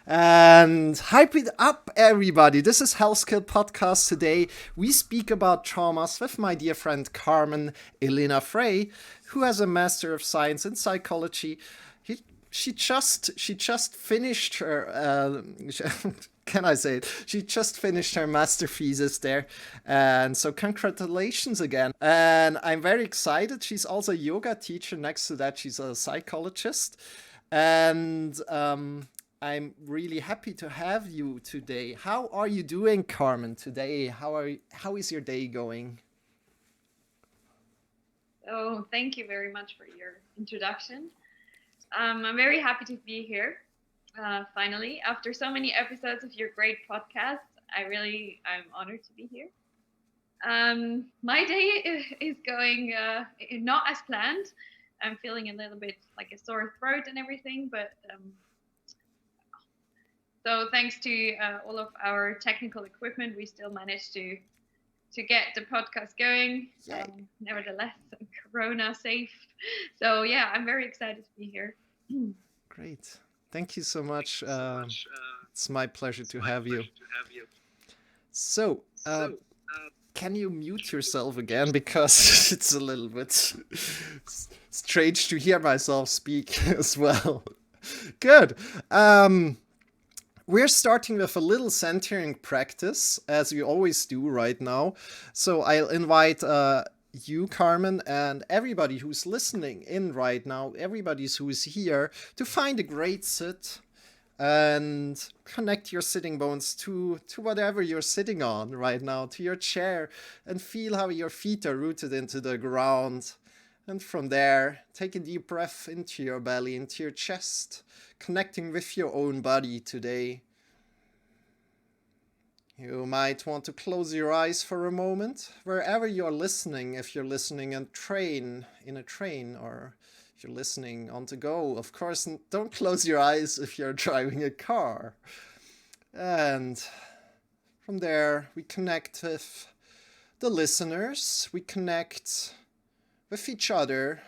And hype it up, everybody. This is Health Skill Podcast. Today, we speak about traumas with my dear friend Carmen Elena Frey, who has a Master of Science in Psychology. He, she just finished her, can I say it? She just finished her Master Thesis there. And so, congratulations again. And I'm very excited. She's also a yoga teacher. Next to that, she's a psychologist. And I'm really happy to have you today. How are you doing, Carmen, today? How is your day going? Oh, thank you very much for your introduction. I'm very happy to be here. Finally, after so many episodes of your great podcast, I'm honored to be here. My day is going not as planned. I'm feeling a little bit like a sore throat and everything, but so thanks to all of our technical equipment, we still managed to get the podcast going. Nevertheless, Corona safe. So yeah, I'm very excited to be here. Great. Thank you so much. It's my pleasure to have you. So, can you mute yourself again? Because it's a little bit strange to hear myself speak as well. Good. We're starting with a little centering practice, as we always do right now. So I'll invite you, Carmen, and everybody who's listening in right now, everybody who's here, to find a great sit and connect your sitting bones to whatever you're sitting on right now, to your chair, and feel how your feet are rooted into the ground. And from there, take a deep breath into your belly, into your chest, connecting with your own body today. You might want to close your eyes for a moment, wherever you're listening, if you're listening in a train, or if you're listening on the go. Of course, don't close your eyes if you're driving a car. And from there, we connect with the listeners, we connect with each other.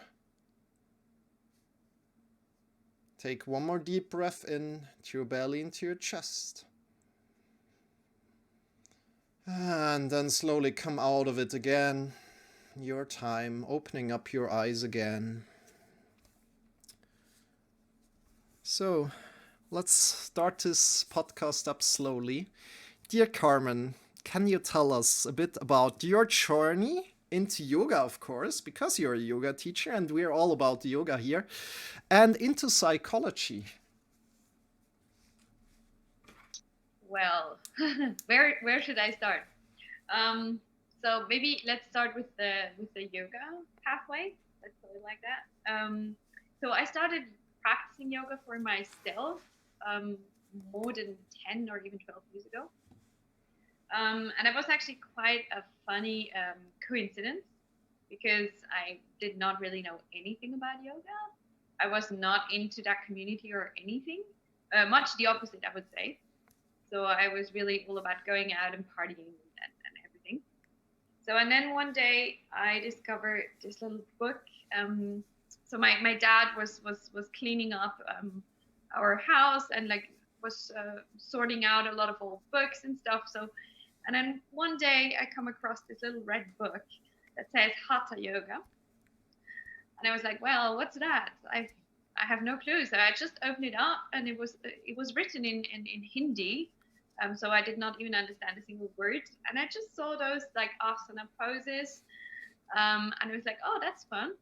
Take one more deep breath in to your belly, into your chest. And then slowly come out of it again. Your time, opening up your eyes again. So, let's start this podcast up slowly. Dear Carmen, can you tell us a bit about your journey into yoga, of course, because you're a yoga teacher and we're all about yoga here, and into psychology? Well, where should I start? So maybe let's start with the yoga pathway. Let's put it like that. So I started practicing yoga for myself more than 10 or even 12 years ago. And it was actually quite a funny coincidence because I did not really know anything about yoga. I was not into that community or anything. Much the opposite, I would say. So I was really all about going out and partying and everything. So and then one day I discovered this little book. So my dad was cleaning up our house and like was sorting out a lot of old books and stuff. So and then one day I come across this little red book that says Hatha Yoga, and I was like, well, what's that? I have no clue. So I just opened it up, and it was written in Hindi. So I did not even understand a single word. And I just saw those like asana poses. And it was like, oh, that's fun.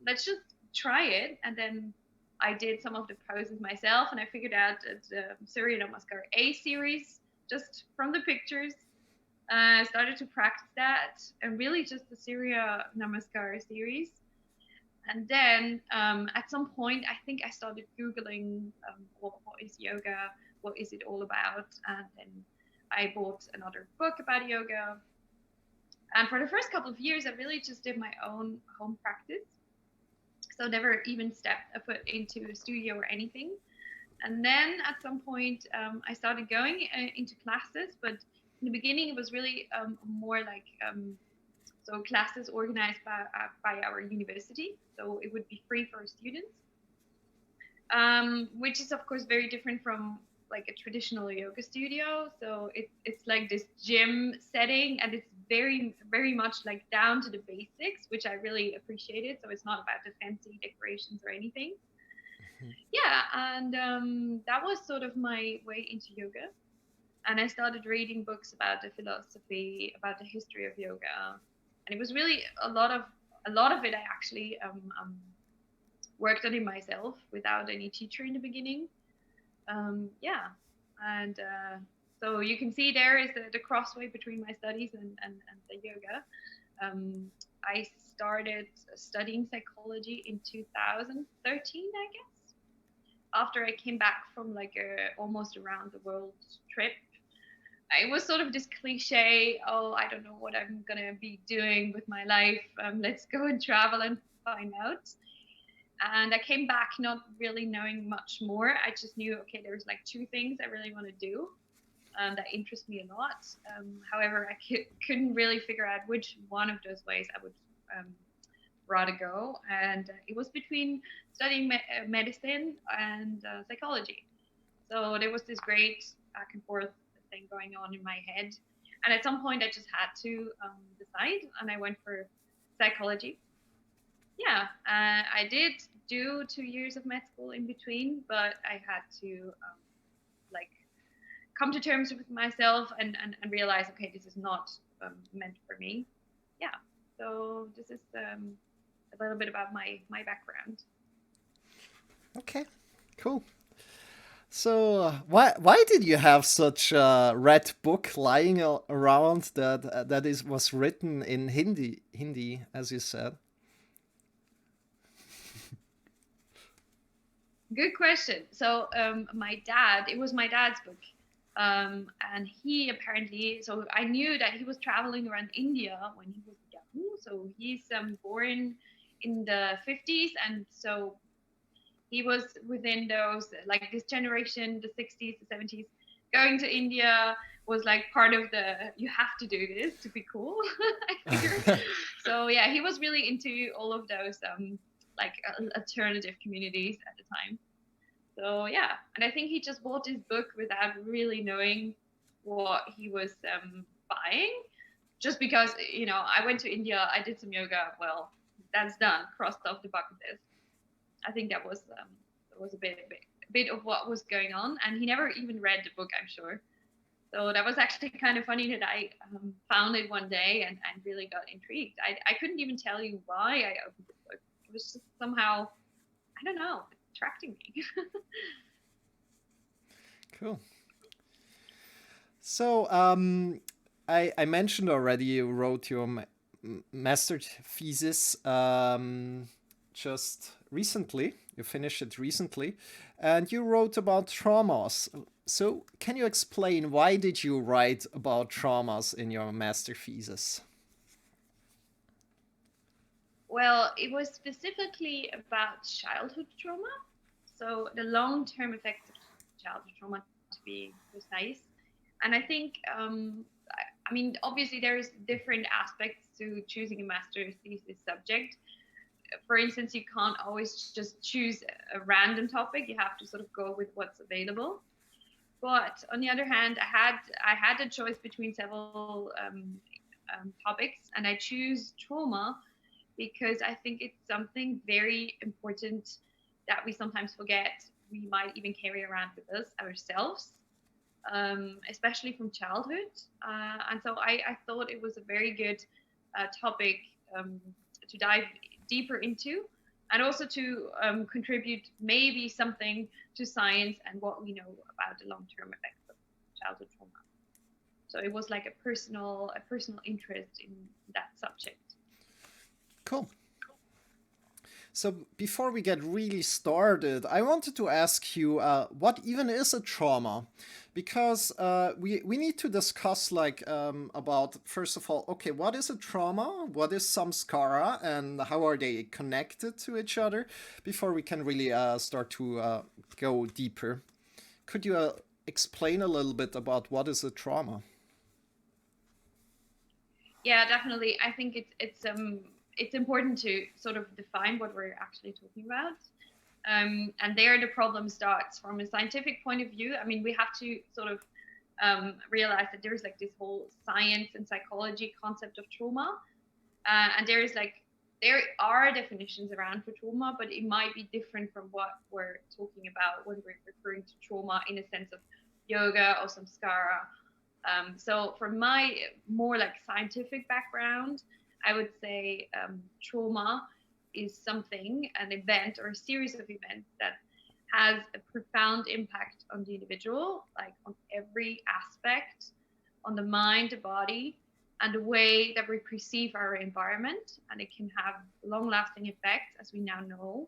Let's just try it. And then I did some of the poses myself, and I figured out the Surya Namaskar A series just from the pictures. I started to practice that, and really just the Surya Namaskar series. And then at some point, I think I started Googling what is yoga, what is it all about, and then I bought another book about yoga. And for the first couple of years, I really just did my own home practice. So never even stepped a foot into a studio or anything. And then at some point, I started going into classes, but in the beginning, it was really more like so classes organized by our university. So it would be free for students. which is of course very different from like a traditional yoga studio. So it's like this gym setting, and it's very much like down to the basics, which I really appreciated. So it's not about the fancy decorations or anything. Yeah, and that was sort of my way into yoga. And I started reading books about the philosophy, about the history of yoga, and it was really a lot of it. I actually worked on it myself without any teacher in the beginning. Yeah, and so you can see there is the crossway between my studies and the yoga. I started studying psychology in 2013, I guess, after I came back from like a almost around the world trip. It was sort of this cliche, oh, I don't know what I'm gonna be doing with my life. Let's go and travel and find out. And I came back not really knowing much more. I just knew, okay, there's like two things I really want to do that interest me a lot. However, I couldn't really figure out which one of those ways I would rather go. And it was between studying medicine and psychology. So there was this great back and forth thing going on in my head. And at some point, I just had to decide, and I went for psychology. Yeah, I did do 2 years of med school in between, but I had to like come to terms with myself and realize, okay, this is not meant for me. Yeah, so this is a little bit about my background. Okay, cool. So why did you have such a red book lying around that is was written in Hindi, as you said? Good question. So my dad, it was my dad's book. And he apparently, so I knew that he was traveling around India when he was young. So he's born in the 50s. And so he was within those, like this generation, the 60s, the 70s, going to India was like part of the, you have to do this to be cool, I figured. So yeah, he was really into all of those like alternative communities at the time. So yeah, and I think he just bought his book without really knowing what he was buying. Just because I went to India, I did some yoga. Well, that's done, crossed off the bucket list. I think that was a bit of what was going on, and he never even read the book, I'm sure. So that was actually kind of funny that I found it one day and really got intrigued. I couldn't even tell you why I opened the book. It was just somehow, I don't know, attracting me. Cool. So I mentioned already you wrote your master thesis just recently. You finished it recently, and you wrote about traumas. So can you explain why did you write about traumas in your master thesis? Well, it was specifically about childhood trauma. So the long-term effects of childhood trauma, to be precise. And I think, I mean, obviously there's different aspects to choosing a master's thesis subject. For instance, you can't always just choose a random topic. You have to sort of go with what's available. But on the other hand, I had a choice between several topics, and I choose trauma because I think it's something very important that we sometimes forget. We might even carry around with us ourselves, especially from childhood. And so I thought it was a very good topic to dive deeper into, and also to contribute maybe something to science and what we know about the long-term effects of childhood trauma. So it was like a personal interest in that subject. Cool. So before we get really started, I wanted to ask you what even is a trauma, because we need to discuss like about first of all, okay, what is a trauma, what is samskara, and how are they connected to each other before we can really start to go deeper. Could you explain a little bit about what is a trauma? Yeah, definitely. I think it's important to sort of define what we're actually talking about. And there the problem starts from a scientific point of view. I mean, we have to sort of realize that there's like this whole science and psychology concept of trauma. And there are definitions around for trauma, but it might be different from what we're talking about when we're referring to trauma in a sense of yoga or samskara. So from my more like scientific background, I would say trauma is something, an event or a series of events that has a profound impact on the individual, like on every aspect, on the mind, the body, and the way that we perceive our environment. And it can have long-lasting effects, as we now know.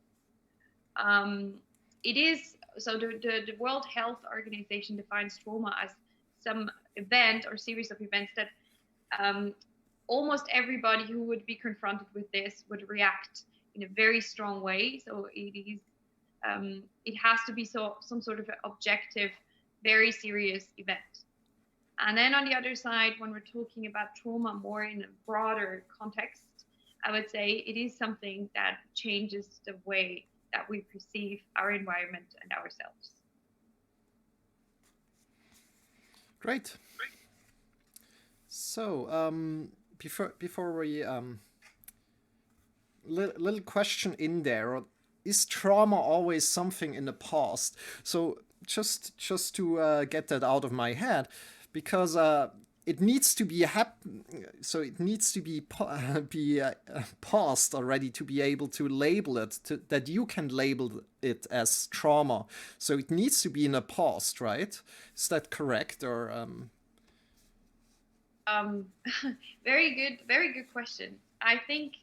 It is so the World Health Organization defines trauma as some event or series of events that almost everybody who would be confronted with this would react in a very strong way. So it has to be some sort of objective, very serious event. And then on the other side, when we're talking about trauma more in a broader context, I would say it is something that changes the way that we perceive our environment and ourselves. Great. So before we little question in there: is trauma always something in the past? So just to get that out of my head, because it needs to be so it needs to be past already to be able to label it, that you can label it as trauma. So it needs to be in the past, right? Is that correct? Or very good question. I think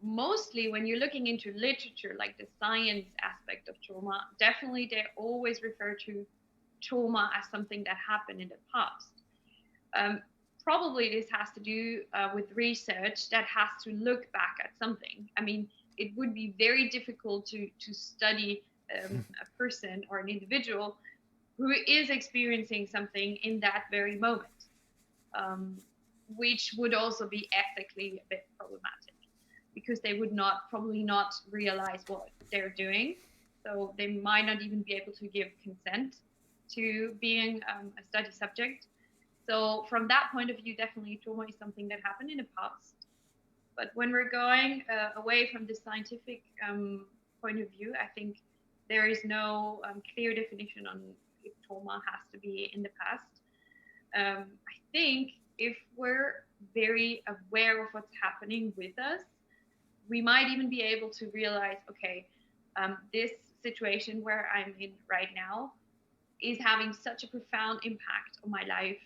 mostly when you're looking into literature, like the science aspect of trauma, definitely they always refer to trauma as something that happened in the past. Probably this has to do with research that has to look back at something. I mean, it would be very difficult to study a person or an individual who is experiencing something in that very moment, which would also be ethically a bit problematic, because they would probably not realize what they're doing. So they might not even be able to give consent to being a study subject. So from that point of view, definitely trauma is something that happened in the past. But when we're going away from the scientific point of view, I think there is no clear definition on if trauma has to be in the past. I think if we're very aware of what's happening with us, we might even be able to realize, okay, this situation where I'm in right now is having such a profound impact on my life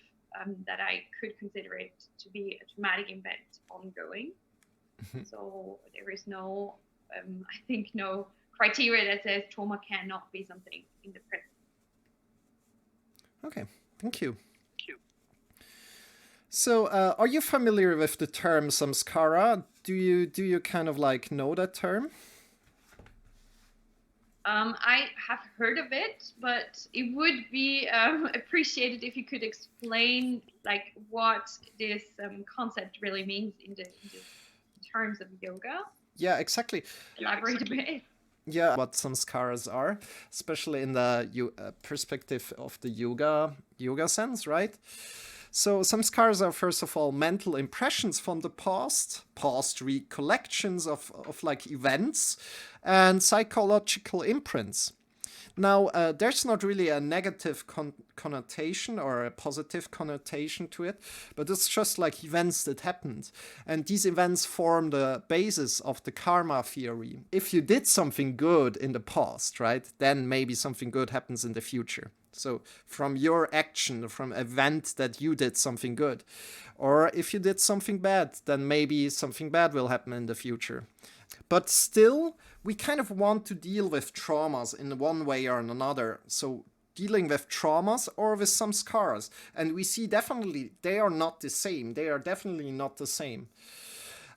that I could consider it to be a traumatic event ongoing. So there is no, I think, no criteria that says trauma cannot be something in the present. Okay, thank you. So, are you familiar with the term samskara? Do you kind of like know that term? I have heard of it, but it would be appreciated if you could explain like what this concept really means in terms of yoga. Yeah, exactly. Elaborate a bit. Yeah, what samskaras are, especially in the perspective of the yoga sense, right? So samskaras are first of all mental impressions from the past recollections of like events, and psychological imprints. Now, there's not really a negative connotation or a positive connotation to it, but it's just like events that happened. And these events form the basis of the karma theory. If you did something good in the past, right, then maybe something good happens in the future. So from your action, from event that you did something good. Or if you did something bad, then maybe something bad will happen in the future. But still, we kind of want to deal with traumas in one way or another. So dealing with traumas or with samskaras. And we see definitely they are not the same. They are definitely not the same.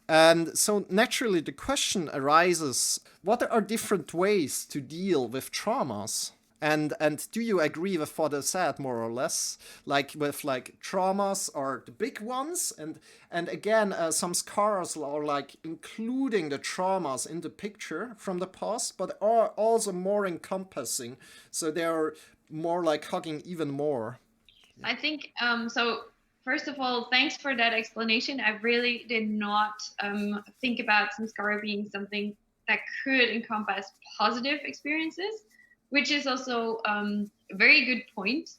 And so naturally the question arises, what are different ways to deal with traumas? And do you agree with what I said, more or less, like with like traumas are the big ones, and again, some scars are like including the traumas in the picture from the past, but are also more encompassing, so they're more like hugging even more. I think so. First of all, thanks for that explanation. I really did not think about samskara being something that could encompass positive experiences, which is also a very good point.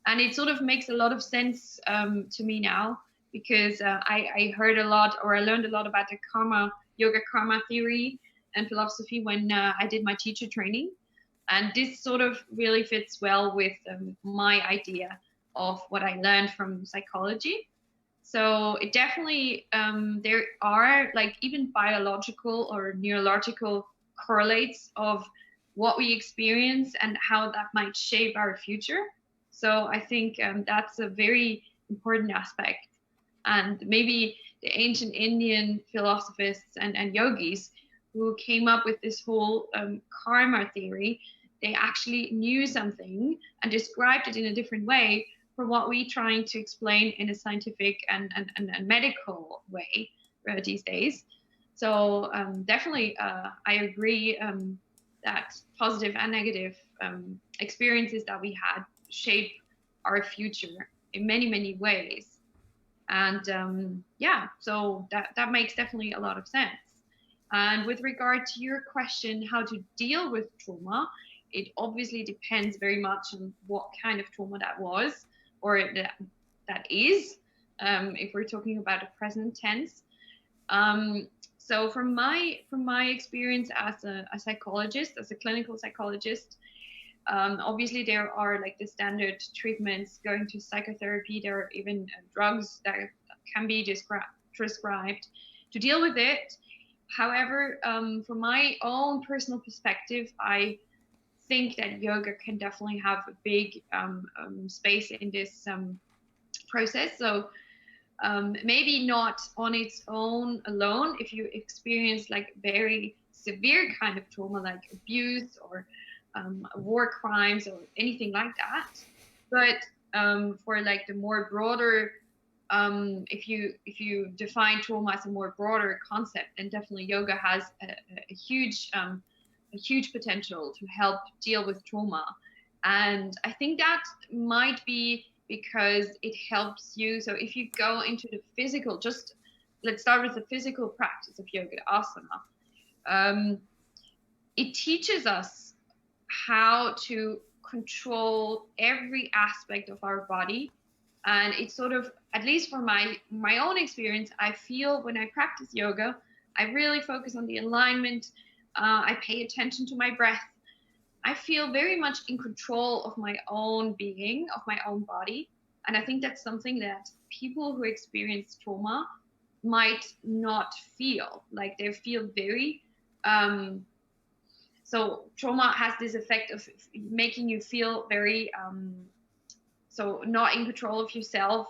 And it sort of makes a lot of sense to me now, because I heard a lot, or I learned a lot about the yoga karma theory and philosophy when I did my teacher training. And this sort of really fits well with my idea of what I learned from psychology. So it definitely, there are like even biological or neurological correlates of what we experience and how that might shape our future. So I think that's a very important aspect. And maybe the ancient Indian philosophers and yogis who came up with this whole karma theory, they actually knew something and described it in a different way from what we're trying to explain in a scientific and medical way these days. So definitely, I agree that positive and negative experiences that we had shape our future in many, many ways. And yeah, so that makes definitely a lot of sense. And with regard to your question, how to deal with trauma, it obviously depends very much on what kind of trauma that was, or that is, if we're talking about a present tense. So from my experience as a psychologist, as a clinical psychologist, obviously there are like the standard treatments, going to psychotherapy. There are even drugs that can be prescribed to deal with it. However, from my own personal perspective, I think that yoga can definitely have a big space in this process. So maybe not on its own alone if you experience like very severe kind of trauma, like abuse or war crimes or anything like that. But for like the more broader, if you define trauma as a more broader concept, then definitely yoga has a huge potential to help deal with trauma. And I think that might be because it helps you. So if you go into the physical, just let's start with the physical practice of yoga, asana. It teaches us how to control every aspect of our body. And it's sort of, at least for my own experience, I feel when I practice yoga, I really focus on the alignment. I pay attention to my breath. I feel very much in control of my own being, of my own body. And I think that's something that people who experience trauma might not feel. Like they feel very, so trauma has this effect of making you feel very, so not in control of yourself.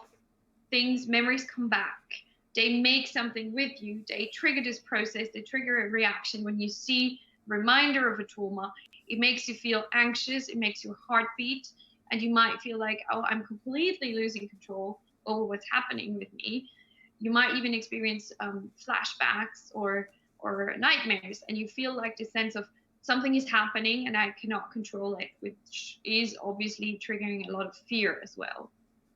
Memories come back. They make something with you. They trigger this process. They trigger a reaction. When you see a reminder of a trauma, it makes you feel anxious. It makes your heart beat. And you might feel like, oh, I'm completely losing control over what's happening with me. You might even experience flashbacks or nightmares. And you feel like the sense of something is happening and I cannot control it, which is obviously triggering a lot of fear as well.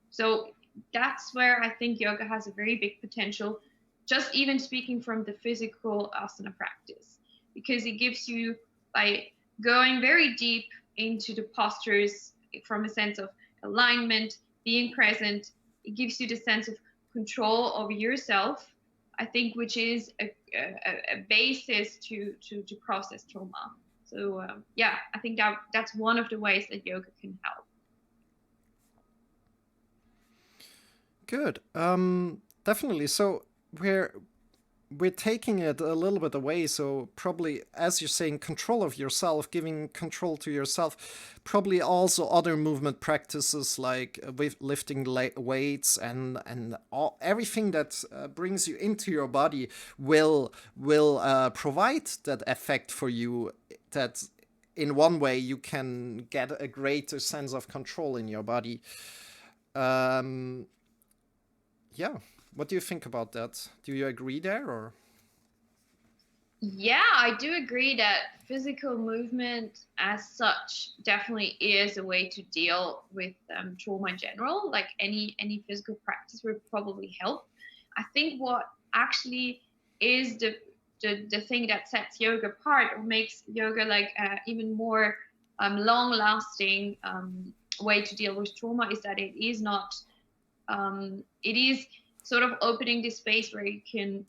So that's where I think yoga has a very big potential, just even speaking from the physical asana practice, because it gives you, by going very deep into the postures from a sense of alignment, being present, it gives you the sense of control over yourself, I think, which is a basis to process trauma. So yeah, I think that's one of the ways that yoga can help. Good. Definitely. So we're taking it a little bit away. So probably, as you're saying, control of yourself, giving control to yourself. Probably also other movement practices like lifting weights and everything that brings you into your body will provide that effect for you. That in one way you can get a greater sense of control in your body. Um, yeah, what do you think about that? Do you agree there, or? Yeah, I do agree that physical movement as such definitely is a way to deal with trauma in general. Like any physical practice would probably help. I think what actually is the thing that sets yoga apart or makes yoga like even more long lasting way to deal with trauma is that it is not it is sort of opening this space where you can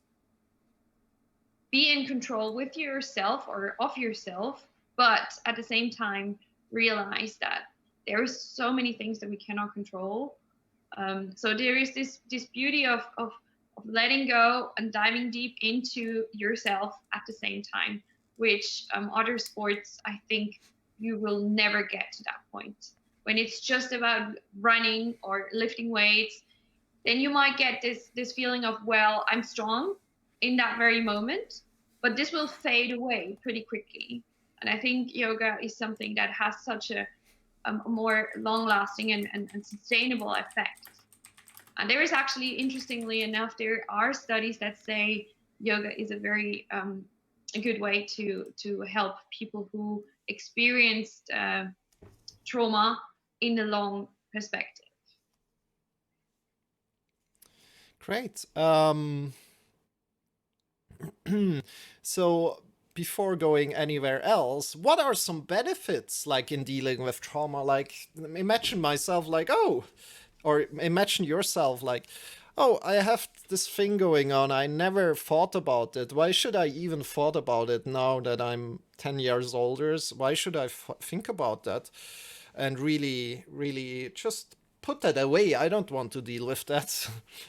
be in control with yourself or of yourself, but at the same time realize that there is so many things that we cannot control. So there is this beauty of letting go and diving deep into yourself at the same time, which other sports I think you will never get to that point. When it's just about running or lifting weights, then you might get this feeling of, well, I'm strong in that very moment, but this will fade away pretty quickly. And I think yoga is something that has such a more long lasting and sustainable effect. And there is actually, interestingly enough, there are studies that say yoga is a very a good way to help people who experienced trauma in the long perspective. Great. So before going anywhere else, what are some benefits like in dealing with trauma? Like imagine myself like, oh, or imagine yourself like, oh, I have this thing going on. I never thought about it. Why should I even thought about it now that I'm 10 years older? Why should I think about that? And really, really just put that away. I don't want to deal with that.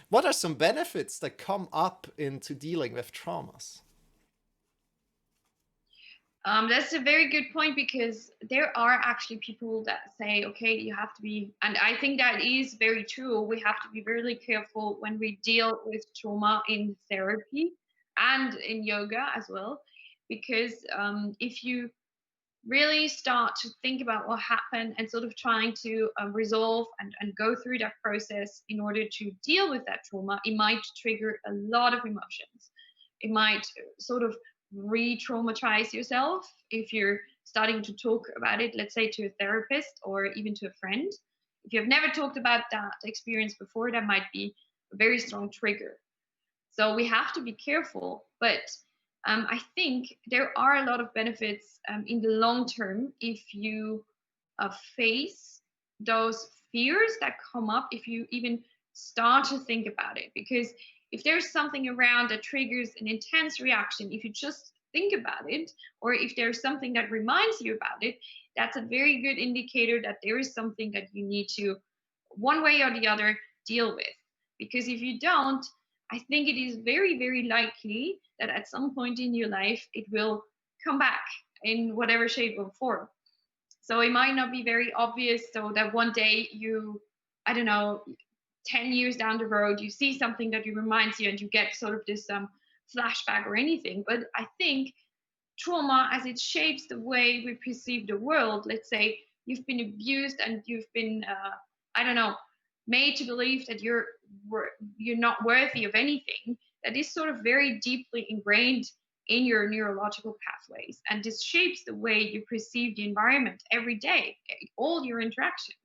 What are some benefits that come up into dealing with traumas? That's a very good point because there are actually people that say, okay, you have to be, and I think that is very true. We have to be really careful when we deal with trauma in therapy and in yoga as well, because if you really start to think about what happened and sort of trying to resolve and go through that process in order to deal with that trauma, it might trigger a lot of emotions. It might sort of re-traumatize yourself if you're starting to talk about it, let's say to a therapist or even to a friend. If you've never talked about that experience before, that might be a very strong trigger. So we have to be careful, but I think there are a lot of benefits in the long term if you face those fears that come up, if you even start to think about it. Because if there's something around that triggers an intense reaction, if you just think about it, or if there's something that reminds you about it, that's a very good indicator that there is something that you need to, one way or the other, deal with. Because if you don't, I think it is very, very likely that at some point in your life, it will come back in whatever shape or form. So it might not be very obvious, so that one day you, I don't know, 10 years down the road, you see something that reminds you and you get sort of this flashback or anything. But I think trauma, as it shapes the way we perceive the world, let's say you've been abused and you've been, I don't know, made to believe that you're not worthy of anything, that is sort of very deeply ingrained in your neurological pathways, and this shapes the way you perceive the environment every day, all your interactions.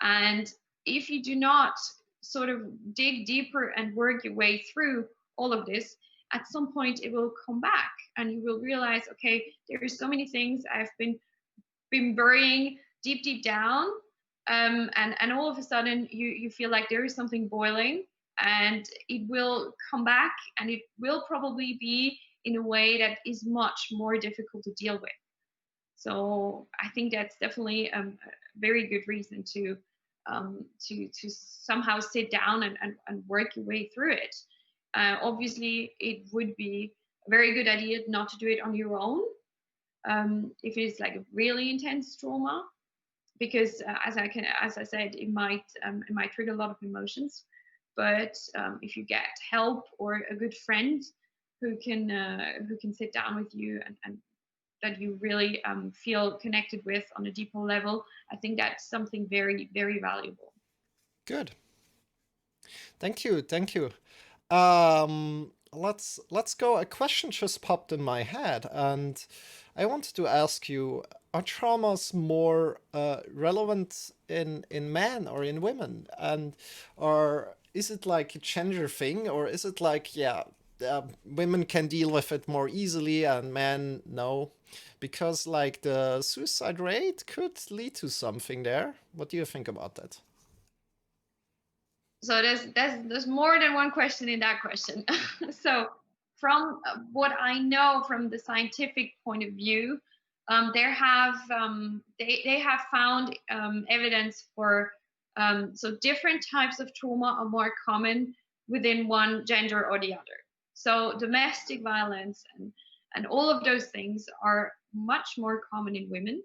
And if you do not sort of dig deeper and work your way through all of this, at some point it will come back and you will realize, okay, there are so many things I've been burying deep down, and all of a sudden you feel like there is something boiling, and it will come back, and it will probably be in a way that is much more difficult to deal with. So I think that's definitely a very good reason to somehow sit down and work your way through it. Obviously, it would be a very good idea not to do it on your own if it's like a really intense trauma, because as I said, it might trigger a lot of emotions. But if you get help or a good friend who can sit down with you and that you really feel connected with on a deeper level, I think that's something very, very valuable. Good. Thank you. Thank you. Let's go. A question just popped in my head, and I wanted to ask you: are traumas more relevant in men or in women, and or is it like a gender thing, or is it like women can deal with it more easily and men no? Because like the suicide rate could lead to something there. What do you think about that? So there's more than one question in that question. So from what I know from the scientific point of view, they have found evidence for so different types of trauma are more common within one gender or the other. So domestic violence and all of those things are much more common in women.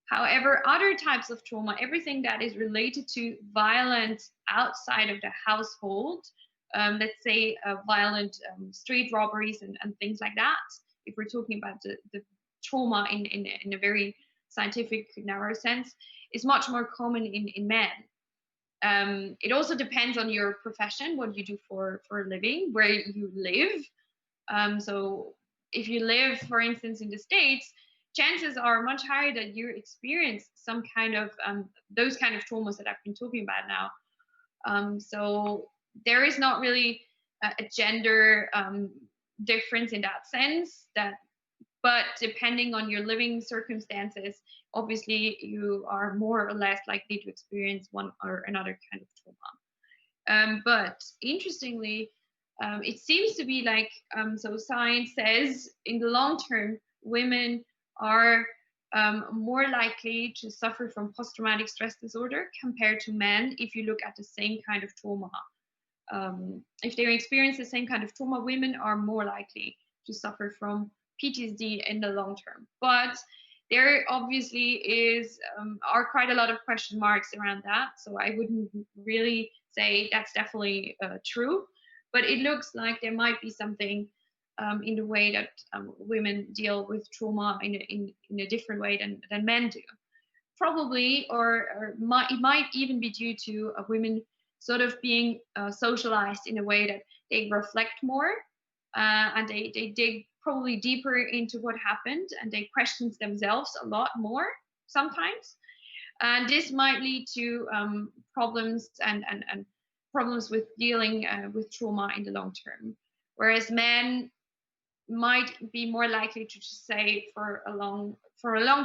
However, other types of trauma, everything that is related to violence outside of the household, let's say violent street robberies and things like that, if we're talking about the trauma in a very scientific, narrow sense, is much more common in men. It also depends on your profession, what you do for a living, where you live. So if you live, for instance, in the States, chances are much higher that you experience some kind of those kind of traumas that I've been talking about now. So there is not really a gender difference in that sense. But depending on your living circumstances, obviously you are more or less likely to experience one or another kind of trauma. But interestingly, it seems to be like, so science says in the long term, women are more likely to suffer from post-traumatic stress disorder compared to men if you look at the same kind of trauma. If they experience the same kind of trauma, women are more likely to suffer from PTSD in the long term. But there obviously are quite a lot of question marks around that. So I wouldn't really say that's definitely true. But it looks like there might be something in the way that women deal with trauma in a different way than men do. Probably, or it might even be due to women sort of being socialized in a way that they reflect more and they dig probably deeper into what happened and they question themselves a lot more sometimes. And this might lead to problems and problems with dealing with trauma in the long term. Whereas men might be more likely to just say for a long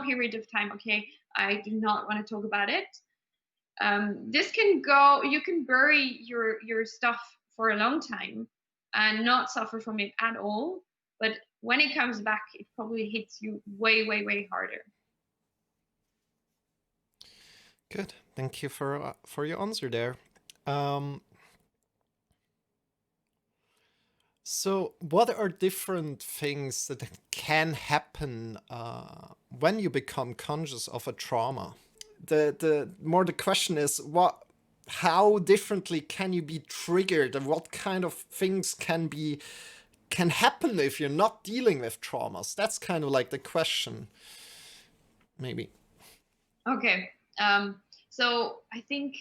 period of time, okay, I do not want to talk about it. This can go, you can bury your stuff for a long time and not suffer from it at all. But when it comes back, it probably hits you way, way, way harder. Good. Thank you for your answer there. Um, so, what are different things that can happen when you become conscious of a trauma? The question is how differently can you be triggered, and what kind of things can happen if you're not dealing with traumas? That's kind of like the question, maybe. Okay. So I think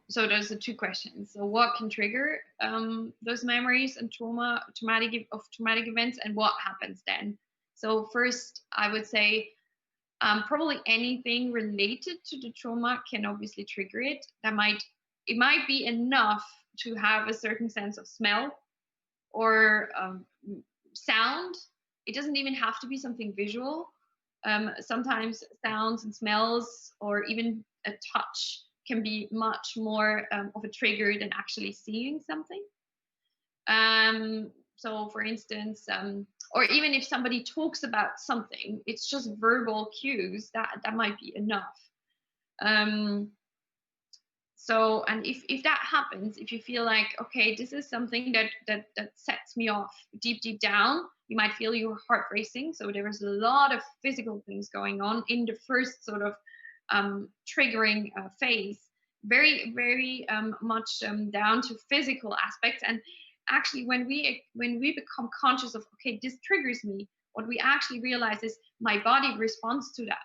so there's the two questions. So what can trigger those memories and traumatic events, and what happens then? So first, I would say probably anything related to the trauma can obviously trigger it. It might be enough to have a certain sense of smell or sound. It doesn't even have to be something visual. Sometimes sounds and smells or even a touch can be much more of a trigger than actually seeing something. So for instance, or even if somebody talks about something, it's just verbal cues that might be enough. So, and if that happens, if you feel like, okay, this is something that sets me off deep down, you might feel your heart racing. So there is a lot of physical things going on in the first sort of triggering phase, very, very much down to physical aspects. And actually, when we become conscious of, okay, this triggers me, what we actually realize is my body responds to that.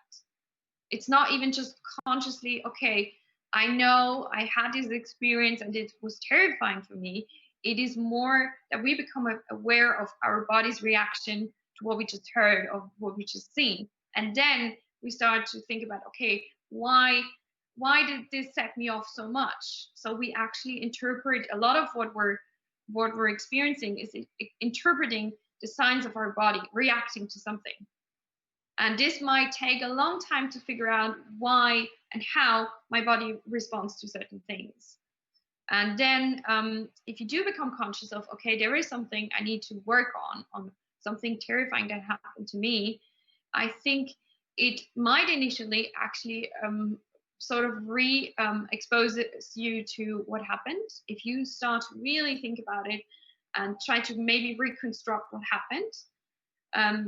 It's not even just consciously, okay, I know I had this experience and it was terrifying for me. It is more that we become aware of our body's reaction to what we just heard or what we just seen. And then we start to think about, okay, why did this set me off so much? So we actually interpret a lot of what we're experiencing is interpreting the signs of our body reacting to something. And this might take a long time to figure out why and how my body responds to certain things. And then if you do become conscious of, okay, there is something I need to work on something terrifying that happened to me, I think it might initially actually sort of exposes you to what happened. If you start to really think about it and try to maybe reconstruct what happened,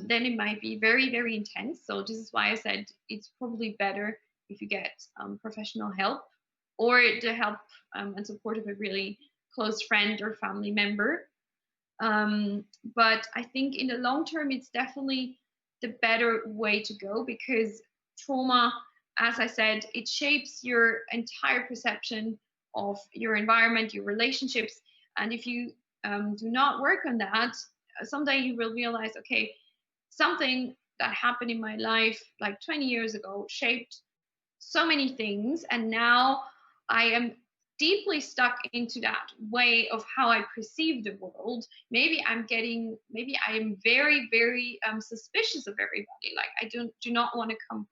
then it might be very, very intense. So this is why I said it's probably better if you get professional help or the help and support of a really close friend or family member. But I think in the long term, it's definitely the better way to go, because trauma, as I said, it shapes your entire perception of your environment, your relationships. And if you do not work on that, someday you will realize, okay, something that happened in my life like 20 years ago shaped so many things, and now I am deeply stuck into that way of how I perceive the world. Maybe I am very, very suspicious of everybody. Like I do not want to come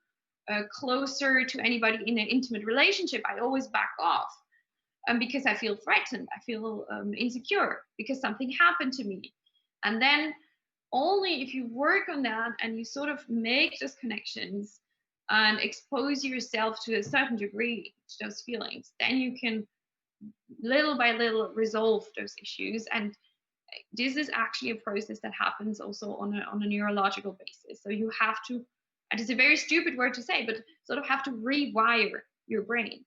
closer to anybody in an intimate relationship. I always back off because I feel threatened. I feel insecure because something happened to me. And then only if you work on that and you sort of make those connections and expose yourself to a certain degree to those feelings, then you can little by little resolve those issues. And this is actually a process that happens also on a neurological basis. So you have to, and it's a very stupid word to say, but sort of have to rewire your brain,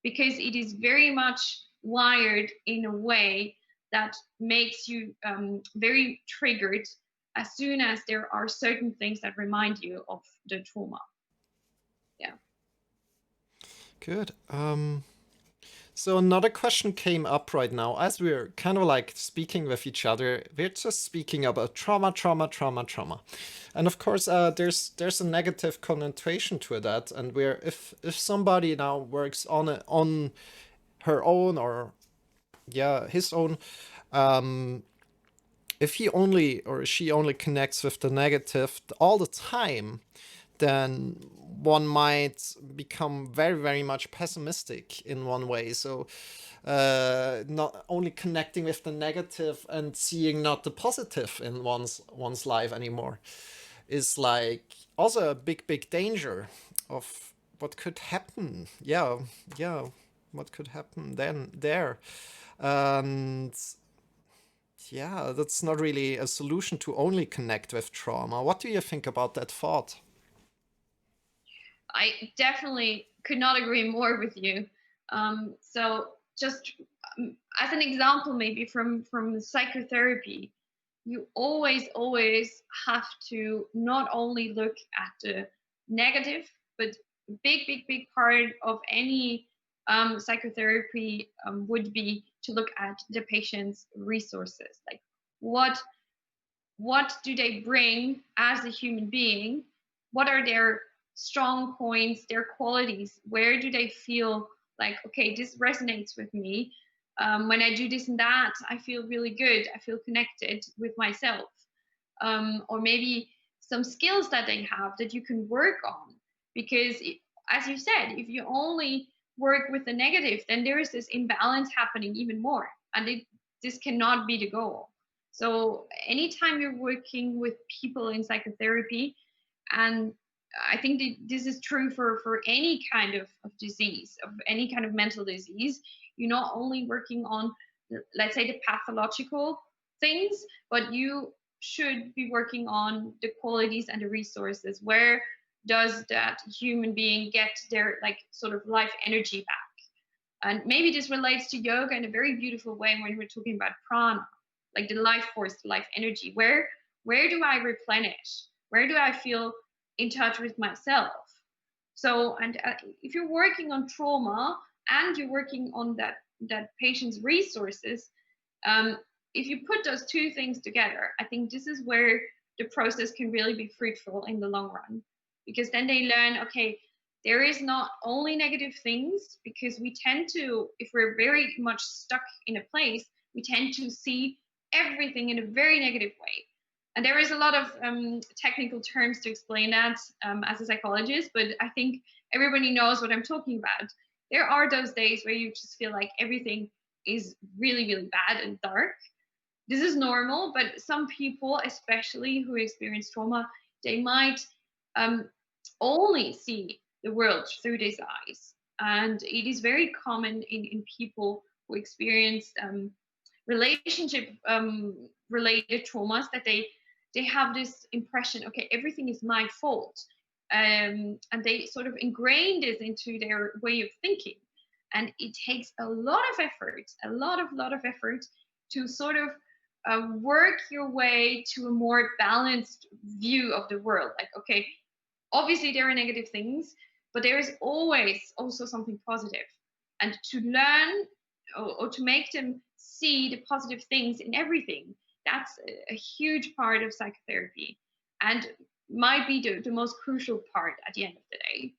because it is very much wired in a way that makes you very triggered as soon as there are certain things that remind you of the trauma. Yeah. Good. So another question came up right now as we're kind of like speaking with each other. We're just speaking about trauma. And of course, there's a negative connotation to that. And where if somebody now works on her own, or his own, if he only or she only connects with the negative all the time, then one might become very, very much pessimistic in one way. So not only connecting with the negative and seeing not the positive in one's life anymore is like also a big danger of what could happen. Yeah, what could happen then there. And yeah, that's not really a solution to only connect with trauma. What do you think about that thought? I definitely could not agree more with you. So just as an example, maybe from psychotherapy, you always have to not only look at the negative, but big part of any psychotherapy would be to look at the patient's resources. Like what do they bring as a human being? What are their strong points, their qualities? Where do they feel like, okay, this resonates with me? When I do this and that, I feel really good. I feel connected with myself. Or maybe some skills that they have that you can work on. Because, as you said, if you only work with the negative, then there is this imbalance happening even more. And this cannot be the goal. So anytime you're working with people in psychotherapy, and I think this is true for any kind of disease, of any kind of mental disease, you're not only working on, let's say, the pathological things, but you should be working on the qualities and the resources. Where does that human being get their like sort of life energy back? And maybe this relates to yoga in a very beautiful way when we're talking about prana. like the life force, the life energy. Where do I replenish? Where do I feel in touch with myself? So, and if you're working on trauma and you're working on that patient's resources, um, if you put those two things together, I think this is where the process can really be fruitful in the long run, because then they learn, okay, there is not only negative things, because we tend to, if we're very much stuck in a place, we tend to see everything in a very negative way. And there is a lot of technical terms to explain that as a psychologist, but I think everybody knows what I'm talking about. There are those days where you just feel like everything is really, really bad and dark. This is normal, but some people, especially who experience trauma, they might only see the world through these eyes. And it is very common in people who experience relationship related traumas that they have this impression, okay, everything is my fault. And they sort of ingrain this into their way of thinking. And it takes a lot of effort, a lot of effort to sort of work your way to a more balanced view of the world. Like, okay, obviously there are negative things, but there is always also something positive. And to learn or to make them see the positive things in everything, that's a huge part of psychotherapy, and might be the most crucial part at the end of the day.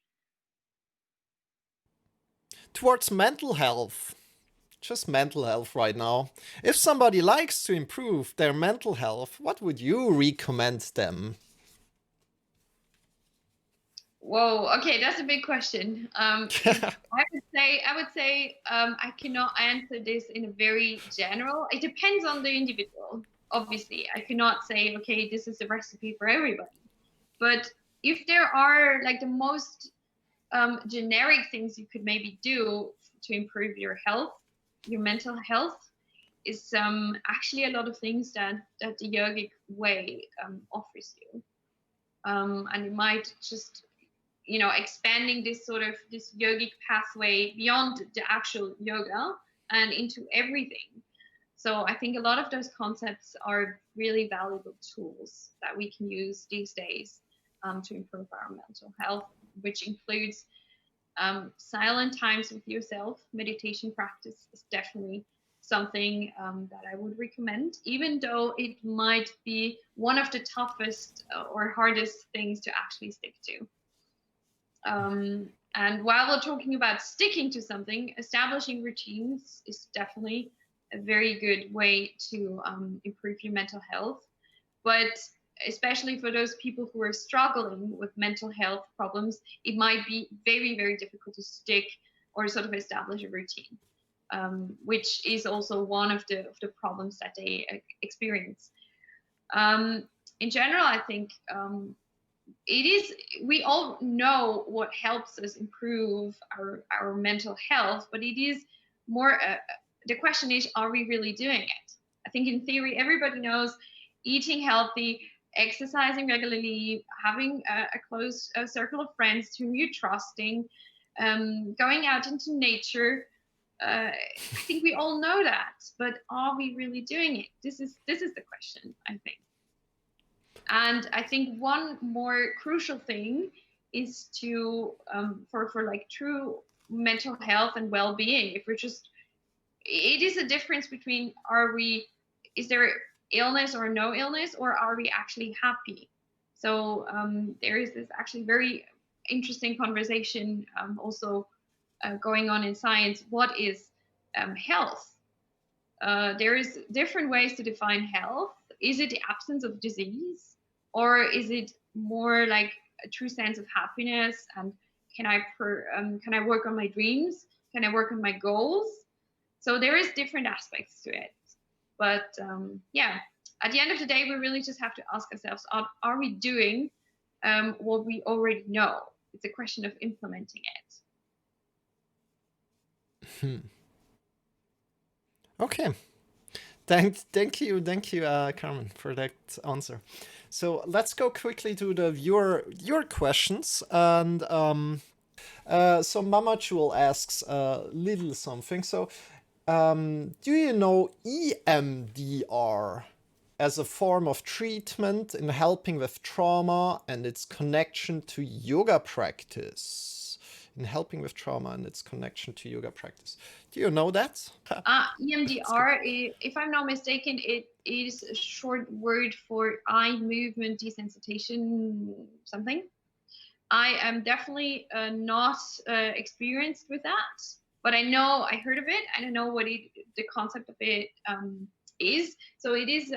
Towards mental health, just mental health right now. If somebody likes to improve their mental health, what would you recommend them? Whoa, okay, that's a big question. I would say I cannot answer this in a very general. It depends on the individual. Obviously, I cannot say, okay, this is a recipe for everybody. But if there are like the most generic things you could maybe do to improve your health, your mental health, is actually a lot of things that the yogic way offers you, and it might just, you know, expanding this sort of this yogic pathway beyond the actual yoga and into everything. So I think a lot of those concepts are really valuable tools that we can use these days to improve our mental health, which includes silent times with yourself. Meditation practice is definitely something that I would recommend, even though it might be one of the toughest or hardest things to actually stick to. And while we're talking about sticking to something, establishing routines is definitely a very good way to improve your mental health. But especially for those people who are struggling with mental health problems, it might be very, very difficult to stick or sort of establish a routine, which is also one of the problems that they experience. In general, I think it is, we all know what helps us improve our mental health, but it is more the question is, are we really doing it? I think in theory everybody knows eating healthy, exercising regularly, having a close circle of friends whom you're trusting, going out into nature, I think we all know that, but are we really doing it? This is the question, I think. And I think one more crucial thing is to for like true mental health and well-being, if we're just, it is a difference between, are we, is there illness or no illness, or are we actually happy? So there is this actually very interesting conversation also going on in science. What is health? There is different ways to define health. Is it the absence of disease, or is it more like a true sense of happiness? And can I work on my dreams? Can I work on my goals? So there is different aspects to it. But yeah, at the end of the day, we really just have to ask ourselves: are we doing what we already know? It's a question of implementing it. Okay. Thank you, Carmen, for that answer. So let's go quickly to the your questions. And so MamaJewel asks a little something. So Do you know EMDR as a form of treatment in helping with trauma and its connection to yoga practice? In helping with trauma and its connection to yoga practice. Do you know that? EMDR, if I'm not mistaken, it is a short word for eye movement desensitization something. I am definitely not experienced with that, but I know I heard of it. I don't know what the concept of it is. So it is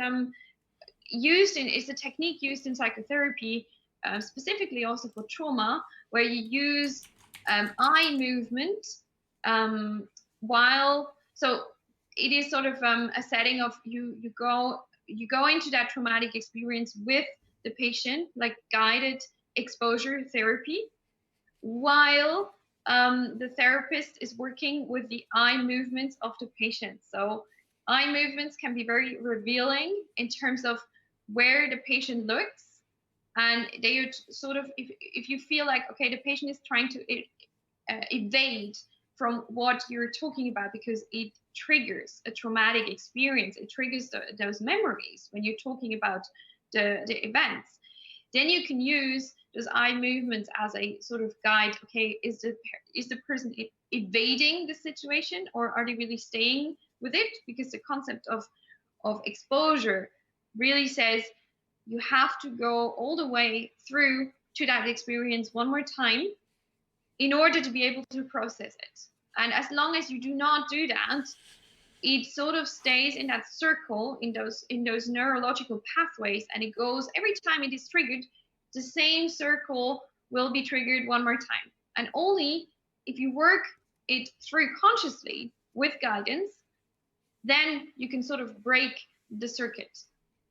it's a technique used in psychotherapy, specifically also for trauma, where you use eye movement so it is sort of a setting of you go into that traumatic experience with the patient, like guided exposure therapy, while the therapist is working with the eye movements of the patient. So eye movements can be very revealing in terms of where the patient looks, and they sort of, if you feel like, okay, the patient is trying to evade from what you're talking about because it triggers a traumatic experience, it triggers those memories when you're talking about the events, then you can use those eye movements as a sort of guide. Okay, is the person evading the situation, or are they really staying with it? Because the concept of exposure really says you have to go all the way through to that experience one more time in order to be able to process it. And as long as you do not do that, it sort of stays in that circle, in those neurological pathways, and it goes every time it is triggered, the same circle will be triggered one more time. And only if you work it through consciously with guidance, then you can sort of break the circuit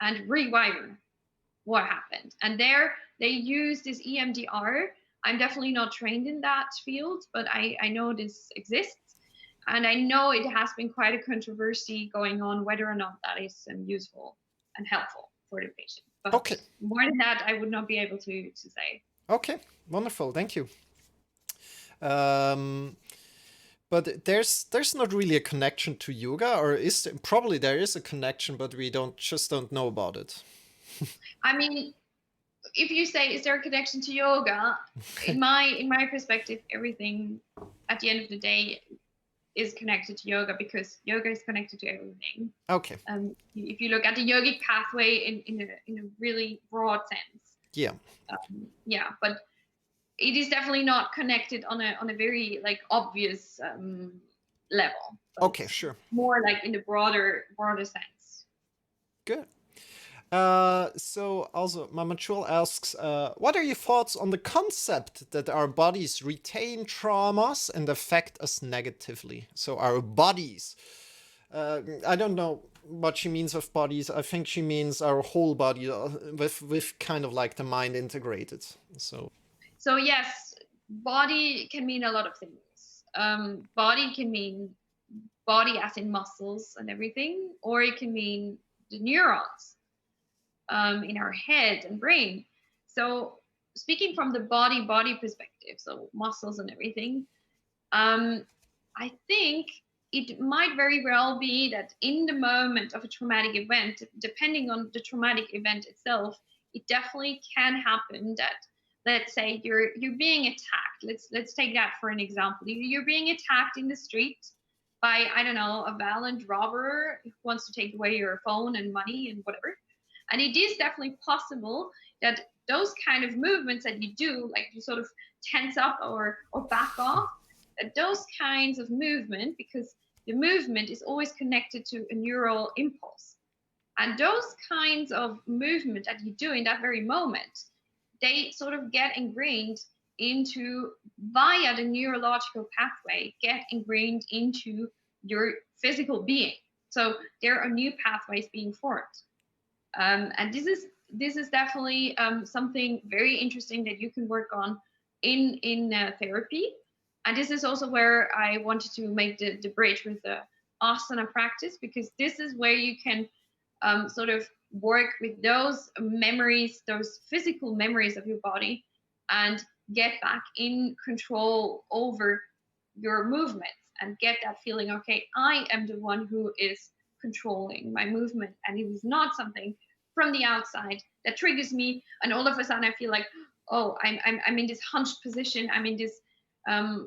and rewire what happened. And there they use this EMDR. I'm definitely not trained in that field, but I know this exists. And I know it has been quite a controversy going on whether or not that is useful and helpful for the patient. But Okay. more than that, I would not be able to say. Okay, wonderful, thank you. But there's not really a connection to yoga, or is there? Probably there is a connection, but we don't know about it. I mean, if you say, is there a connection to yoga? in my perspective, everything at the end of the day is connected to yoga, because yoga is connected to everything. Okay. If you look at the yogic pathway in a really broad sense. Yeah. Yeah, but it is definitely not connected on a very like obvious level. Okay, sure. More like in the broader sense. Good. So also MamaJewel asks, what are your thoughts on the concept that our bodies retain traumas and affect us negatively? So our bodies. I don't know what she means with bodies. I think she means our whole body with kind of like the mind integrated. So yes, body can mean a lot of things. Body can mean body as in muscles and everything, or it can mean the neurons in our head and brain. So speaking from the body perspective, so muscles and everything, I think it might very well be that in the moment of a traumatic event, depending on the traumatic event itself, it definitely can happen that, let's say you're being attacked. Let's take that for an example. You're being attacked in the street by, I don't know, a violent robber who wants to take away your phone and money and whatever. And it is definitely possible that those kind of movements that you do, like you sort of tense up or back off, that those kinds of movement, because the movement is always connected to a neural impulse. And those kinds of movement that you do in that very moment, they sort of get ingrained into, via the neurological pathway, get ingrained into your physical being. So there are new pathways being formed. And this is definitely something very interesting that you can work on in therapy. And this is also where I wanted to make the bridge with the asana practice, because this is where you can sort of work with those memories, those physical memories of your body, and get back in control over your movements. and get that feeling, okay, I am the one who is controlling my movement, and it is not something from the outside that triggers me, and all of a sudden I feel like, oh, I'm in this hunched position, I'm in this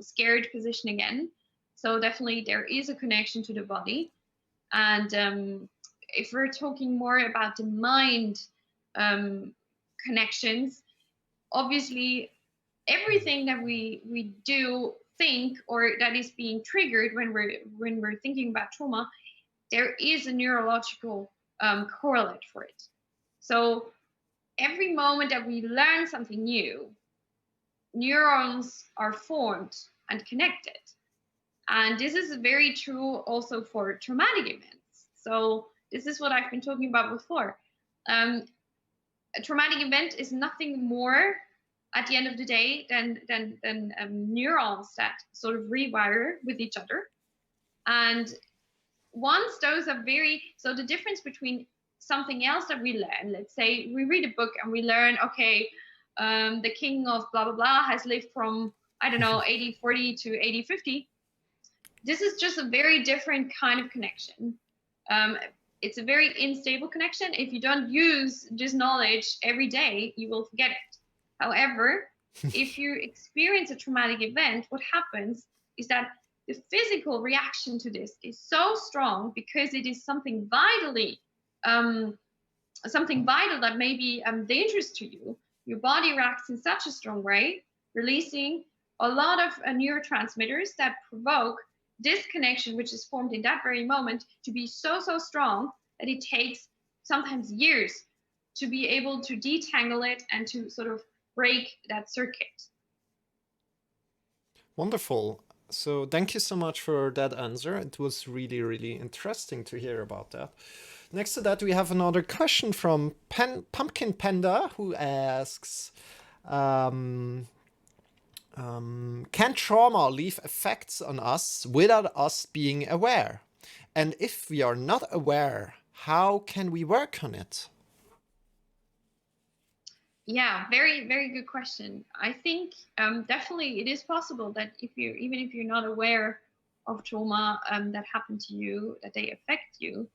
scared position again. So definitely there is a connection to the body. And if we're talking more about the mind connections, obviously everything that we do, think, or that is being triggered when we're thinking about trauma, there is a neurological correlate for it. So every moment that we learn something new, neurons are formed and connected. And this is very true also for traumatic events. So this is what I've been talking about before. A traumatic event is nothing more at the end of the day than neurons that sort of rewire with each other. And once those are so the difference between something else that we learn, let's say we read a book and we learn, okay, the king of blah, blah, blah has lived from, I don't know, 8040 to 8050. This is just a very different kind of connection. It's a very unstable connection. If you don't use this knowledge every day, you will forget it. However, if you experience a traumatic event, what happens is that the physical reaction to this is so strong because it is something vitally, something vital that may be dangerous to you. Your body reacts in such a strong way, releasing a lot of neurotransmitters that provoke this connection, which is formed in that very moment, to be so strong that it takes sometimes years to be able to detangle it and to sort of break that circuit. Wonderful. So thank you so much for that answer. It was really, really interesting to hear about that. Next to that, we have another question from PumpkinPanda, who asks, can trauma leave effects on us without us being aware? And if we are not aware, how can we work on it? Yeah, very, very good question. I think definitely it is possible that even if you're not aware of trauma that happened to you, that they affect you.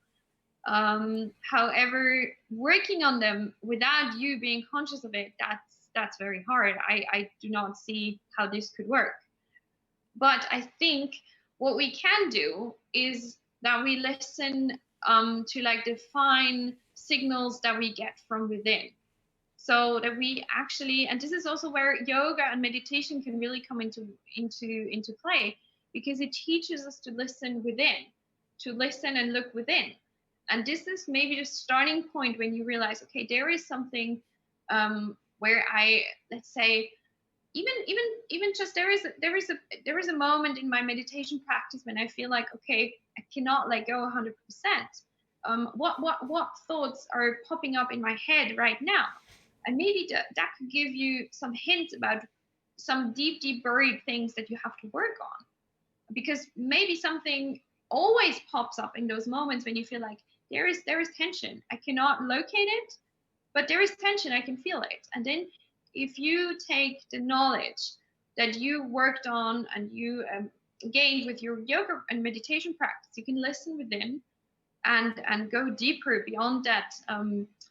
However, working on them without you being conscious of it, that's very hard. I do not see how this could work. But I think what we can do is that we listen to like define signals that we get from within. So that we actually, and this is also where yoga and meditation can really come into play, because it teaches us to listen within, to listen and look within. And this is maybe the starting point when you realize, okay, there is something where I, let's say, even just there is a moment in my meditation practice when I feel like, okay, I cannot let go 100%. What thoughts are popping up in my head right now? And maybe that could give you some hints about some deep buried things that you have to work on. Because maybe something always pops up in those moments when you feel like there is tension. I cannot locate it, but there is tension, I can feel it. And then if you take the knowledge that you worked on and you gained with your yoga and meditation practice, you can listen within and go deeper beyond that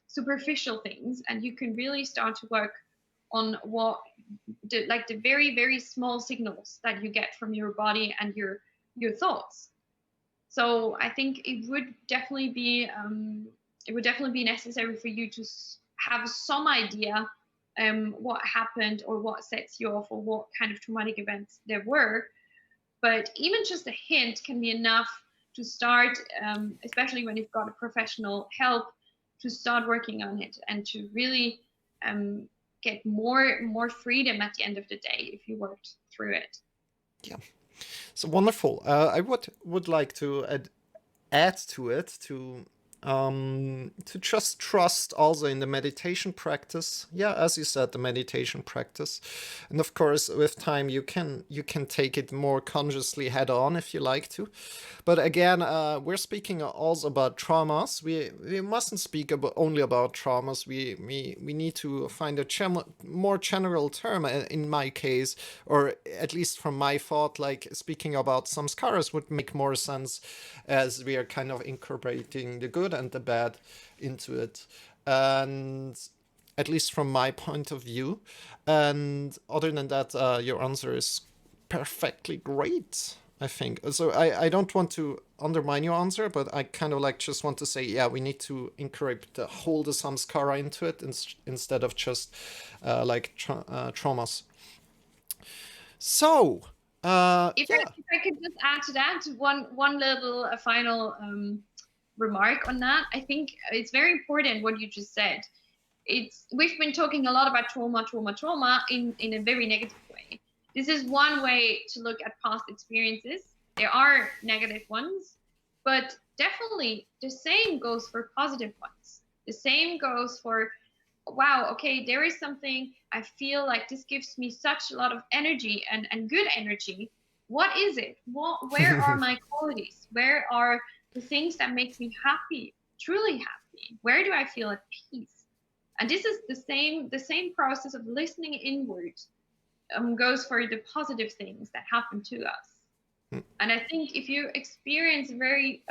superficial things, and you can really start to work on what the very, very small signals that you get from your body and your thoughts. So I think it would definitely be necessary for you to have some idea what happened or what sets you off or what kind of traumatic events there were. But even just a hint can be enough to start, especially when you've got a professional help, to start working on it and to really get more freedom at the end of the day if you worked through it. Yeah, so wonderful. I would like to add to it, to to just trust also in the meditation practice. Yeah, as you said, the meditation practice, and of course with time you can take it more consciously head on if you like to. But again, we're speaking also about traumas. We mustn't speak about only about traumas. We need to find a more general term. In my case, or at least from my thought, like speaking about samskaras would make more sense, as we are kind of incorporating the good and the bad into it, and at least from my point of view. And other than that, your answer is perfectly great, I think. So I don't want to undermine your answer, but I kind of like just want to say, yeah, we need to incorporate the whole the samskara into it instead of just traumas. So, yeah. If I could just add to that one little final remark on that, I think it's very important what you just said. We've been talking a lot about trauma in a very negative way. This is one way to look at past experiences. There are negative ones, but definitely the same goes for positive ones. The same goes for, wow, okay, there is something I feel like this gives me such a lot of energy and good energy. What is it? Where are my qualities? Where are the things that make me happy, truly happy? Where do I feel at peace? And this is the same process of listening inward goes for the positive things that happen to us. And I think if you experience very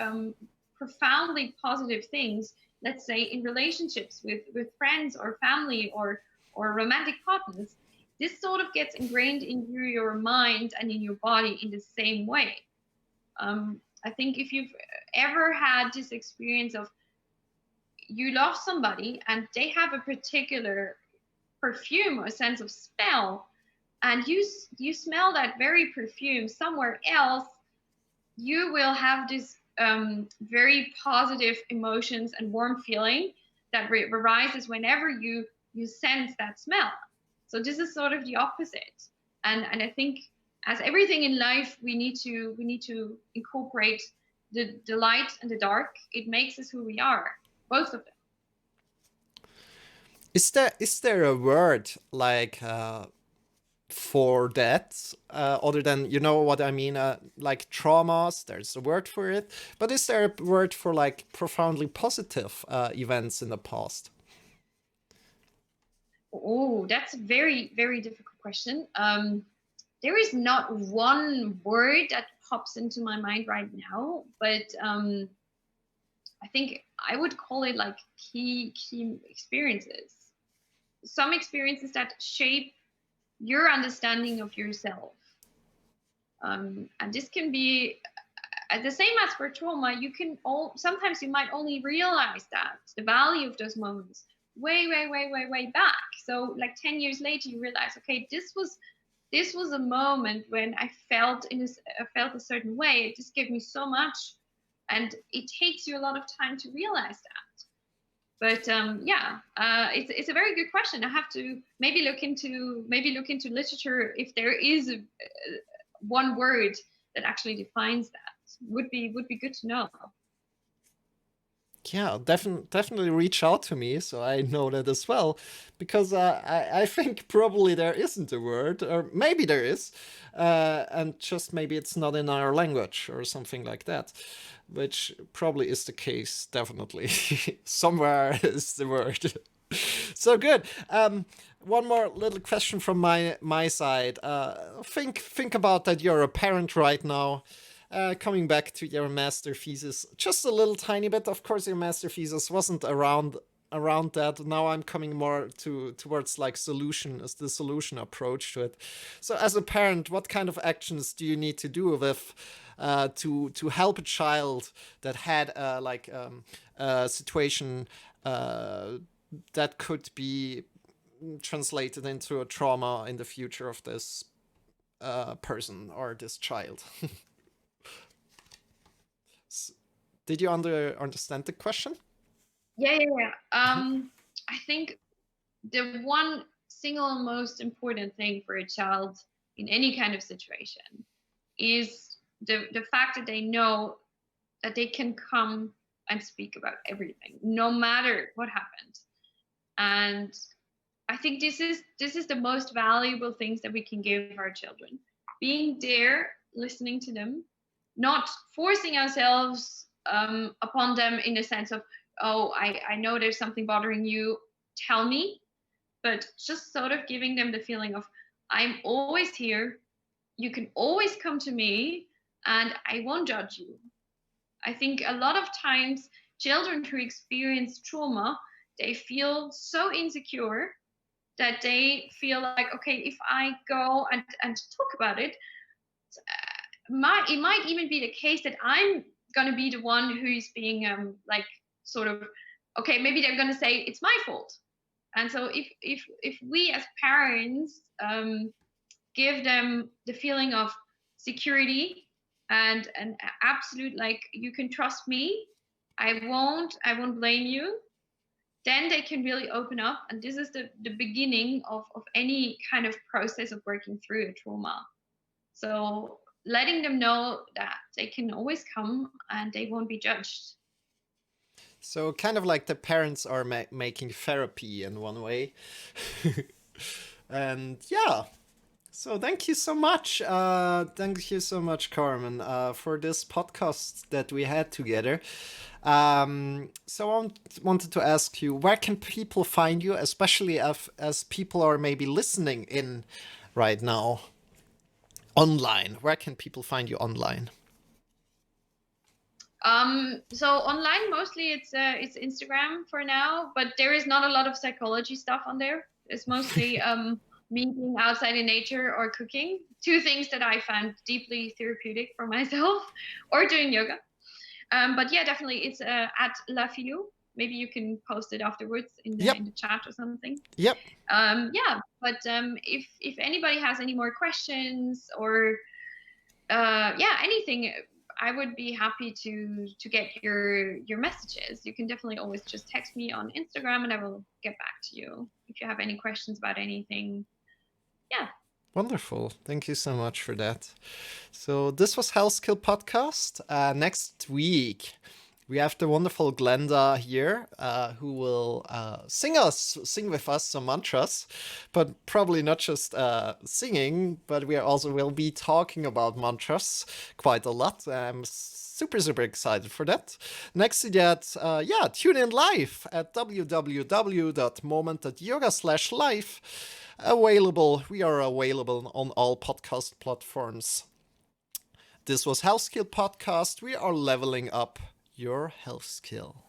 profoundly positive things, let's say in relationships with friends or family or romantic partners, this sort of gets ingrained into your mind and in your body in the same way. I think if you've ever had this experience of you love somebody and they have a particular perfume or sense of smell, and you smell that very perfume somewhere else, you will have this very positive emotions and warm feeling that arises whenever you sense that smell. So this is sort of the opposite. And I think as everything in life, we need to incorporate the light and the dark. It makes us who we are, both of them. Is there a word like for that, other than, you know what I mean, like traumas? There's a word for it, but is there a word for like profoundly positive events in the past? Oh, that's a very, very difficult question. There is not one word that pops into my mind right now, but I think I would call it like key experiences. Some experiences that shape your understanding of yourself. And this can be the same as for trauma. Sometimes you might only realize that the value of those moments way back. So like 10 years later, you realize, okay, this was a moment when I felt a certain way. It just gave me so much, and it takes you a lot of time to realize that. But it's a very good question. I have to maybe look into literature if there is one word that actually defines that. Would be good to know. Yeah, definitely reach out to me so I know that as well, because I think probably there isn't a word, or maybe there is, and just maybe it's not in our language or something like that, which probably is the case, definitely. Somewhere is the word. So good. One more little question from my side. Think about that you're a parent right now. Coming back to your master thesis, just a little tiny bit. Of course, your master thesis wasn't around that. Now I'm coming more towards like the solution approach to it. So, as a parent, what kind of actions do you need to do with to help a child that had a situation that could be translated into a trauma in the future of this person or this child? Did you understand the question? Yeah. I think the one single most important thing for a child in any kind of situation is the fact that they know that they can come and speak about everything, no matter what happened. And I think this is the most valuable things that we can give our children. Being there, listening to them, not forcing ourselves upon them in the sense of, oh, I know there's something bothering you, tell me, but just sort of giving them the feeling of, I'm always here, you can always come to me, and I won't judge you. I think a lot of times children who experience trauma, they feel so insecure that they feel like, okay, if I go and talk about it, it might even be the case that I'm going to be the one who's being like sort of, okay, maybe they're going to say it's my fault. And so if we as parents give them the feeling of security and an absolute, like, you can trust me, I won't blame you, then they can really open up. And this is the beginning of any kind of process of working through a trauma. So letting them know that they can always come and they won't be judged. So kind of like the parents are making therapy in one way. And yeah, so thank you so much. Thank you so much, Carmen, for this podcast that we had together. So I wanted to ask you, where can people find you, especially as people are maybe listening in right now online? Where can people find you online? So online, mostly it's Instagram for now, but there is not a lot of psychology stuff on there. It's mostly me being outside in nature or cooking, two things that I found deeply therapeutic for myself, or doing yoga. But yeah, definitely it's at La Filou. Maybe you can post it afterwards in the chat or something. Yep. Yeah, but if anybody has any more questions or anything, I would be happy to get your messages. You can definitely always just text me on Instagram and I will get back to you if you have any questions about anything. Yeah. Wonderful. Thank you so much for that. So this was Health Skill Podcast. Next week, we have the wonderful Glenda here, who will sing with us some mantras, but probably not just singing, but we also will be talking about mantras quite a lot. I'm super excited for that. Next to that, tune in live at www.moment.yoga/live. We are available on all podcast platforms. This was Health Skill Podcast. We are leveling up your health skill.